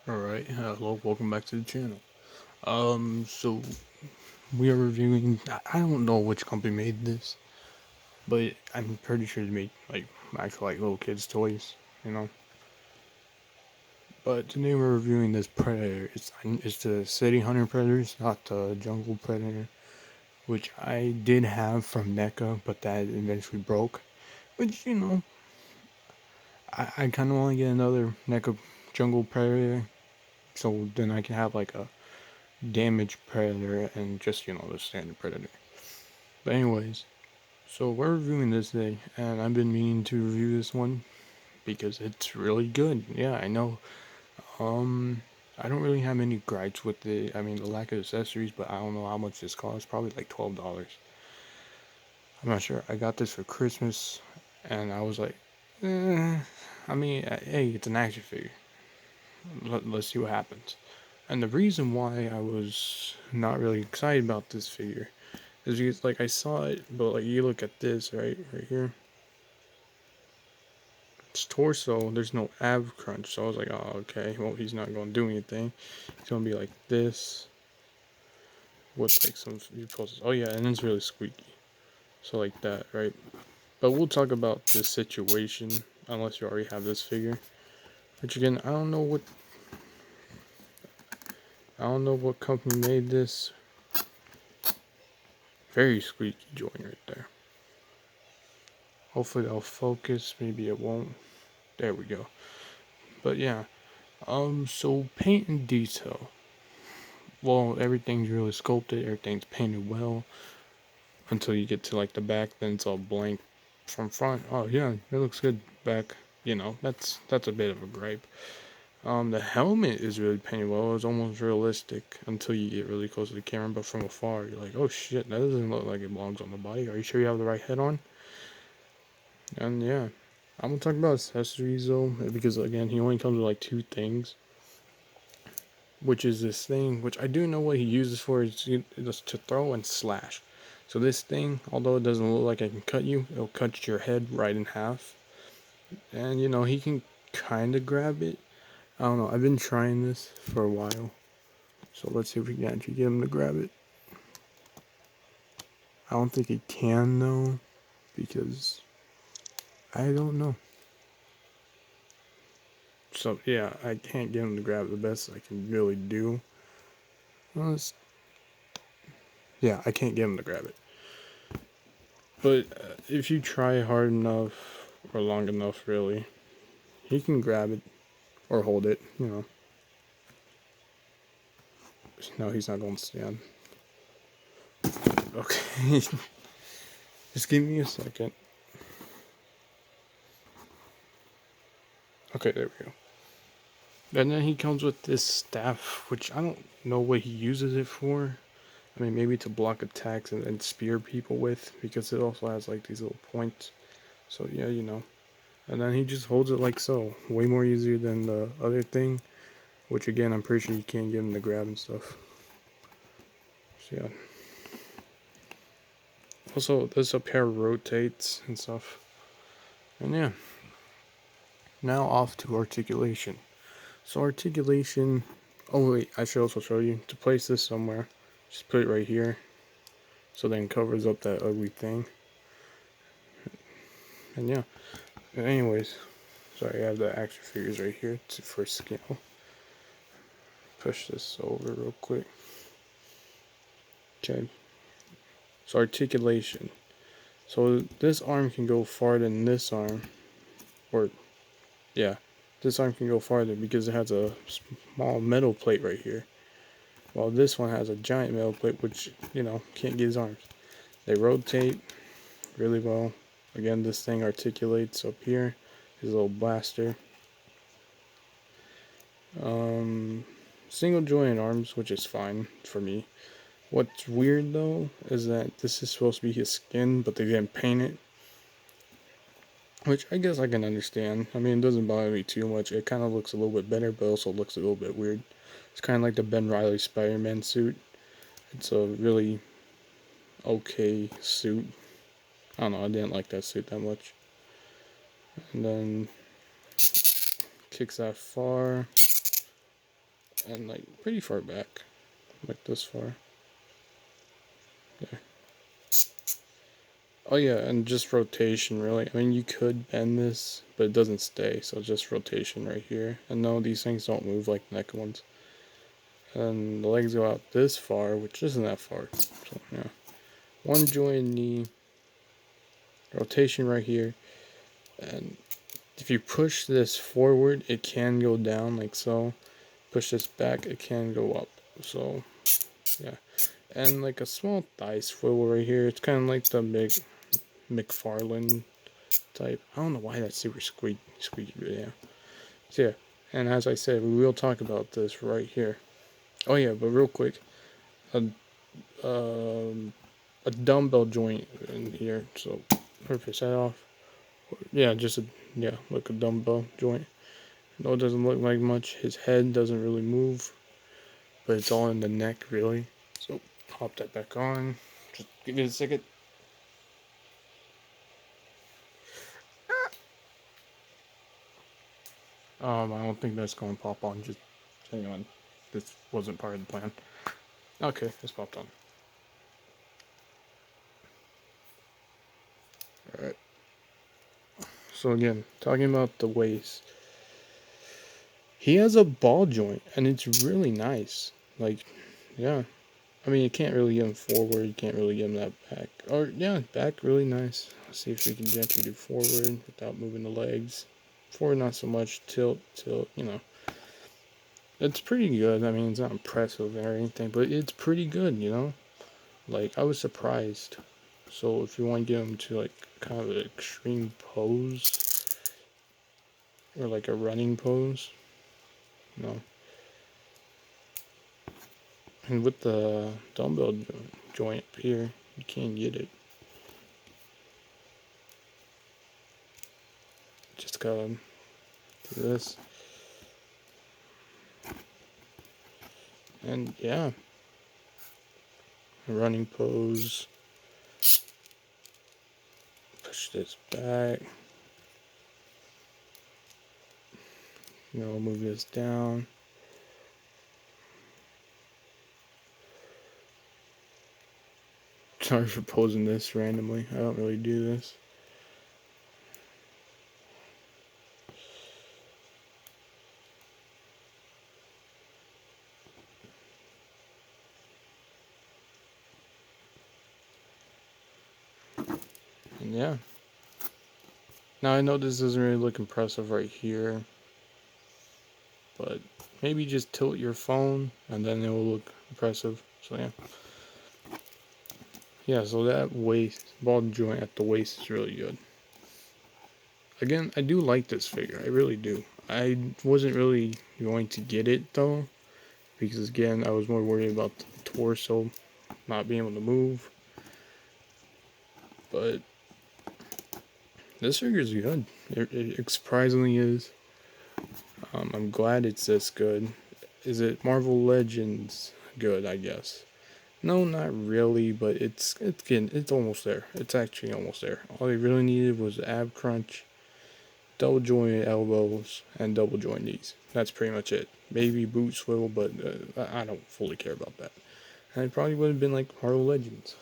Alright, hello, welcome back to the channel. So we are reviewing, I don't know which company made this, but I'm pretty sure they made, like, actual, like, little kids' toys, you know? But today we're reviewing this Predator. It's the City Hunter Predators, not the Jungle Predator, which I did have from NECA, but that eventually broke. Which, I kind of want to get another NECA Jungle Predator, so then I can have, like, a damage predator and just the standard predator. But anyways, so we're reviewing this thing, and I've been meaning to review this one because it's really good. Yeah, I know. I don't really have any gripes with it. I mean, the lack of accessories, but I don't know how much this costs. Probably like $12. I'm not sure. I got this for Christmas, and I was like, I mean, hey, it's an action figure. Let's see what happens. And the reason why I was not really excited about this figure is because, like, I saw it, but, like, you look at this, right here. It's torso, there's no ab crunch, so I was like, oh, okay, well, he's not going to do anything. He's going to be like this, with, like, some poses. Oh, yeah, and it's really squeaky. So, like that, right? But we'll talk about this situation, unless you already have this figure. Which, again, I don't know what company made this. Very squeaky joint right there. Hopefully that'll focus, maybe it won't. There we go. But yeah, so paint and detail. Well, everything's really sculpted, everything's painted well. Until you get to, like, the back, then it's all blank from front. Oh yeah, it looks good back. That's a bit of a gripe. The helmet is really painted well. It's almost realistic until you get really close to the camera, but from afar, you're like, oh shit, that doesn't look like it belongs on the body. Are you sure you have the right head on? And yeah, I'm gonna talk about accessories though, because again, he only comes with like two things, which is this thing, which I do know what he uses for, is to throw and slash. So this thing, although it doesn't look like it can cut you, it'll cut your head right in half. And he can kind of grab it. I don't know, I've been trying this for a while. So let's see if we can actually get him to grab it. I don't think he can though, because I don't know. So yeah, I can't get him to grab it. The best I can really do. Well, yeah, I can't get him to grab it. But if you try hard enough or long enough, really, he can grab it or hold it. No, he's not going to stand. Okay, just give me a second. Okay, there we go. And then he comes with this staff, which I don't know what he uses it for. I mean, maybe to block attacks and spear people with, because it also has like these little points. So yeah, And then he just holds it like so. Way more easier than the other thing, which again, I'm pretty sure you can't get him to grab and stuff. So yeah. Also, this up here rotates and stuff. And yeah. Now off to articulation. So articulation. Oh wait, I should also show you to place this somewhere. Just put it right here, so then it covers up that ugly thing. And yeah. But anyways, sorry, I have the action figures right here for scale. Push this over real quick. Okay. So articulation. So this arm can go farther than this arm, or yeah, this arm can go farther because it has a small metal plate right here, while this one has a giant metal plate which can't get his arms. They rotate really well. Again, this thing articulates up here. His little blaster. Single jointed arms, which is fine for me. What's weird though is that this is supposed to be his skin, but they didn't paint it. Which I guess I can understand. I mean, it doesn't bother me too much. It kind of looks a little bit better, but also looks a little bit weird. It's kind of like the Ben Reilly Spider-Man suit. It's a really okay suit. I don't know, I didn't like that suit that much. And then kicks that far. and like pretty far back, like this far. There. Oh yeah, and just rotation really. I mean, you could bend this, but it doesn't stay, so just rotation right here. And no, these things don't move like neck ones. And the legs go out this far, which isn't that far. So yeah, one joint knee, rotation right here, and if you push this forward, it can go down like so. Push this back, it can go up. So yeah, and like a small thigh swivel right here. It's kind of like the big McFarlane type. I don't know why that's super squeaky, but yeah. So yeah, and as I said, we will talk about this right here. Oh yeah, but real quick, a a dumbbell joint in here. So purpose that off. Yeah, just a like a dumbbell joint. No, it doesn't look like much. His head doesn't really move, but it's all in the neck really. So pop that back on. Just give it a second. I don't think that's going to pop on. Just hang on. This wasn't part of the plan. Okay, it's popped on. Alright. So again, talking about the waist. He has a ball joint, and it's really nice. Like, yeah. I mean, you can't really get him forward. You can't really get him that back. Or, yeah, back really nice. Let's see if we can gently do forward without moving the legs. Forward, not so much. Tilt, you know. It's pretty good. I mean, it's not impressive or anything, but it's pretty good, you know? Like, I was surprised. So, if you want to get him to, like, kind of an extreme pose, or like a running pose, you know. And with the dumbbell joint up here, you can't get it. Just gotta do this. And yeah, running pose. Push this back. You know, move this down. Sorry for posing this randomly. I don't really do this. And yeah. Now I know this doesn't really look impressive right here, but maybe just tilt your phone and then it will look impressive. So yeah. Yeah, so that waist, ball joint at the waist is really good. Again, I do like this figure. I really do. I wasn't really going to get it though, because again, I was more worried about the torso not being able to move. But this figure is good. It surprisingly is. I'm glad it's this good. Is it Marvel Legends good? I guess. No, not really, but it's almost there. It's actually almost there. All they really needed was ab crunch, double jointed elbows, and double joint knees. That's pretty much it. Maybe boot swivel, but I don't fully care about that. And it probably would have been like Marvel Legends.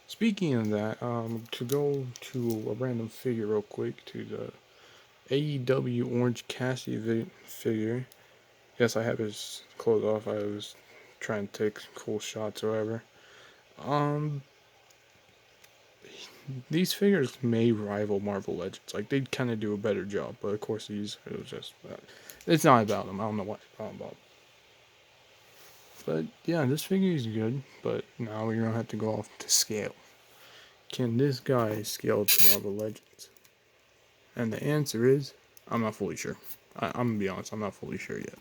Speaking of that, to go to a random figure real quick, to the AEW Orange Cassidy figure. Yes, I have his clothes off. I was trying to take cool shots or whatever. These figures may rival Marvel Legends. Like, they'd kind of do a better job. But of course, it was just, it's not about them. I don't know what it's about. But yeah, this figure is good. But now we're going to have to go off to scale. Can this guy scale to Marvel Legends? And the answer is, I'm not fully sure. I'm going to be honest, I'm not fully sure yet.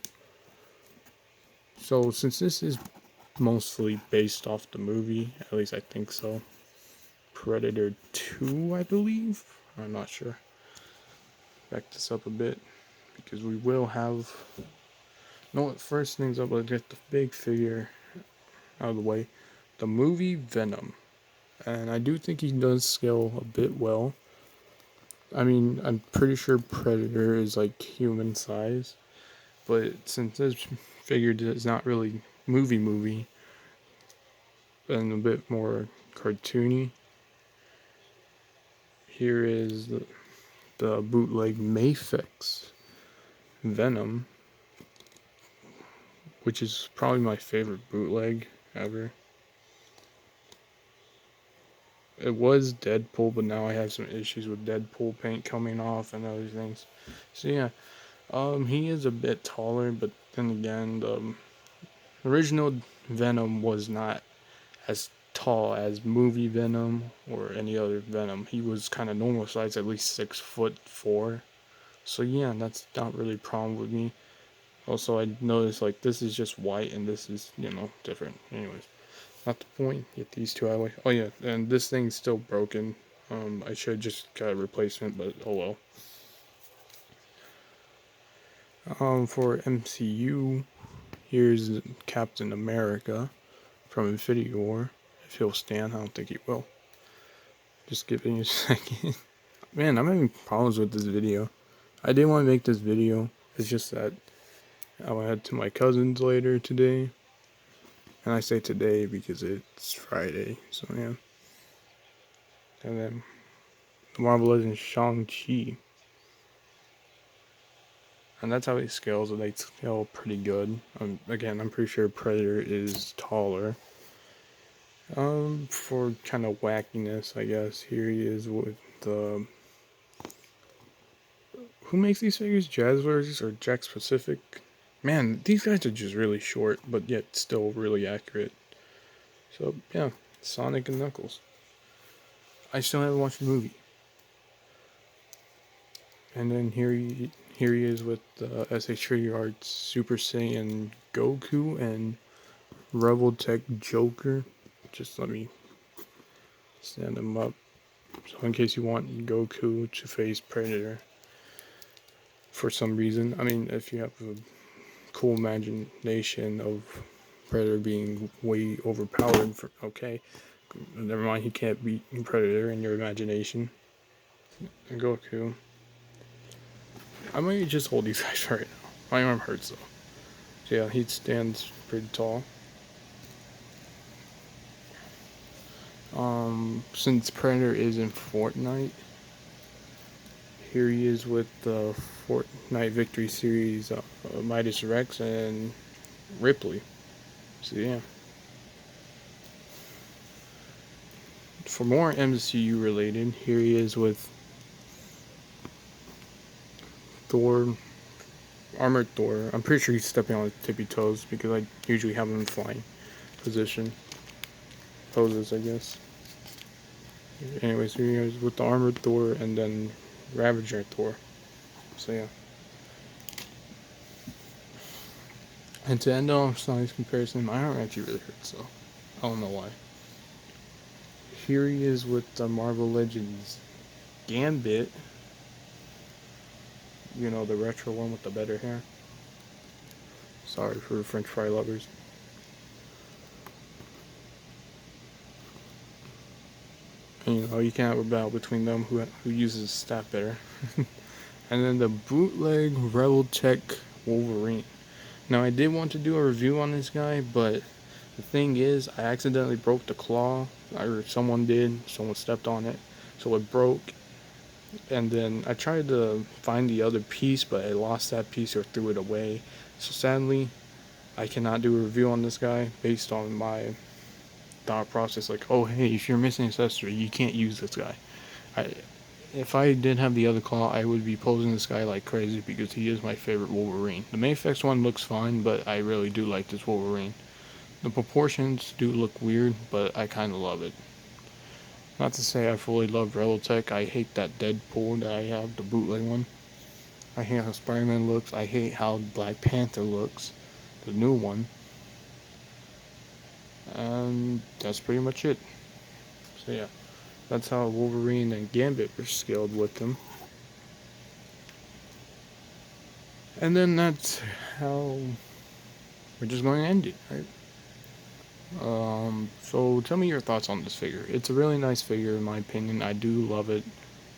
So, since this is mostly based off the movie, at least I think so. Predator 2, I believe. I'm not sure. Back this up a bit, because we will have. No, what? First things up, let's get the big figure out of the way. The movie Venom, and I do think he does scale a bit well. I mean, I'm pretty sure Predator is like human size, But since this figure is not really movie, and a bit more cartoony, here is the bootleg Mafix Venom, which is probably my favorite bootleg ever. It was Deadpool, but now I have some issues with Deadpool paint coming off and other things. So yeah, he is a bit taller, but then again, the original Venom was not as tall as movie Venom or any other Venom. He was kind of normal size, at least 6'4". So yeah, that's not really a problem with me. Also, I noticed like this is just white and this is, different. Anyways, not the point. Get these two out of the way. Oh yeah, and this thing's still broken. I should just got a replacement, but oh well. For MCU, here's Captain America from Infinity War. If he'll stand, I don't think he will. Just give me a second. Man, I'm having problems with this video. I didn't want to make this video. It's just that I'll head to my cousin's later today. And I say today because it's Friday, so yeah. And then the Marvel Legends Shang-Chi. And that's how he scales, and they scale pretty good. Again, I'm pretty sure Predator is taller. For kind of wackiness, I guess, here he is with the... Who makes these figures? Jazzwares or Jakks Pacific? Man, these guys are just really short, but yet still really accurate. So, yeah, Sonic and Knuckles. I still haven't watched the movie. And then here he is with SH3 Arts Super Saiyan Goku and Rebel Tech Joker. Just let me stand him up. So in case you want Goku to face Predator for some reason. I mean, if you have a cool imagination of Predator being way overpowered, okay. Never mind, he can't beat Predator in your imagination. And Goku. I might just hold these guys right now. My arm hurts though. So yeah, he stands pretty tall. Since Predator is in Fortnite, here he is with the Fortnite Victory Series Midas Rex and Ripley. So yeah. For more MCU related, here he is with Thor, Armored Thor. I'm pretty sure he's stepping on his tippy toes because I usually have him in flying position. Poses, I guess. Anyways, here he is with the Armored Thor and then Ravager Thor. So yeah. And to end off Sonic's comparison, my arm actually really hurts, so I don't know why. Here he is with the Marvel Legends Gambit. You know, the retro one with the better hair. Sorry for French fry lovers. And you can't rebel between them who uses staff better. And then the bootleg Rebel Tech Wolverine. Now I did want to do a review on this guy, but the thing is, I accidentally broke the claw, or someone stepped on it, so it broke. And then I tried to find the other piece, but I lost that piece or threw it away. So sadly, I cannot do a review on this guy based on my thought process. Like, oh hey, if you're missing accessory, you can't use this guy. If I did have the other claw, I would be posing this guy like crazy because he is my favorite Wolverine. The Mafix one looks fine, but I really do like this Wolverine. The proportions do look weird, but I kind of love it. Not to say I fully love Rebel Tech. I hate that Deadpool that I have, the bootleg one. I hate how Spider-Man looks. I hate how Black Panther looks, the new one. And that's pretty much it. So yeah, that's how Wolverine and Gambit were scaled with them. And then that's how we're just going to end it, right? So tell me your thoughts on this figure. It's a really nice figure in my opinion. I do love it.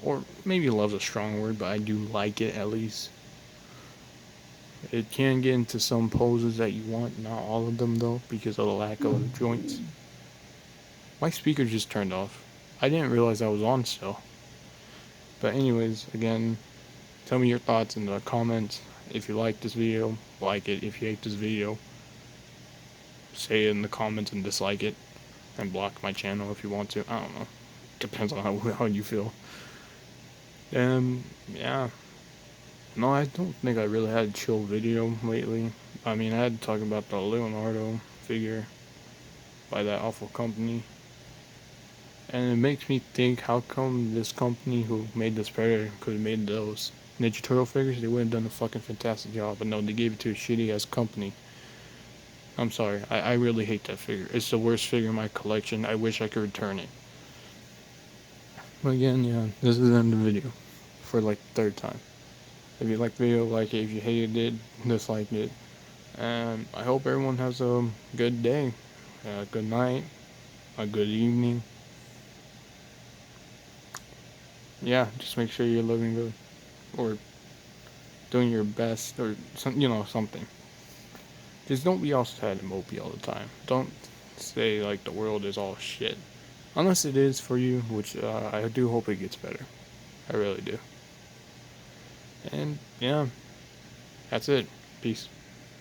Or maybe love's a strong word, but I do like it at least. It can get into some poses that you want, not all of them though, because of the lack of joints. My speaker just turned off. I didn't realize I was on still. But anyways, again, tell me your thoughts in the comments. If you like this video, like it. If you hate this video, say it in the comments and dislike it. And block my channel if you want to. I don't know. Depends on how you feel. Yeah. No, I don't think I really had a chill video lately. I mean, I had to talk about the Leonardo figure by that awful company. And it makes me think, how come this company who made this Predator could have made those Ninja Turtle figures? They would have done a fucking fantastic job. But no, they gave it to a shitty ass company. I'm sorry. I really hate that figure. It's the worst figure in my collection. I wish I could return it. But again, yeah, this is the end of the video. For like the third time. If you liked the video, like it. If you hated it, dislike it. And I hope everyone has a good day, a good night, a good evening. Yeah, just make sure you're living good, or doing your best, or something. Just don't be all sad and mopey all the time. Don't say like the world is all shit, unless it is for you, which I do hope it gets better. I really do. And yeah, that's it. Peace.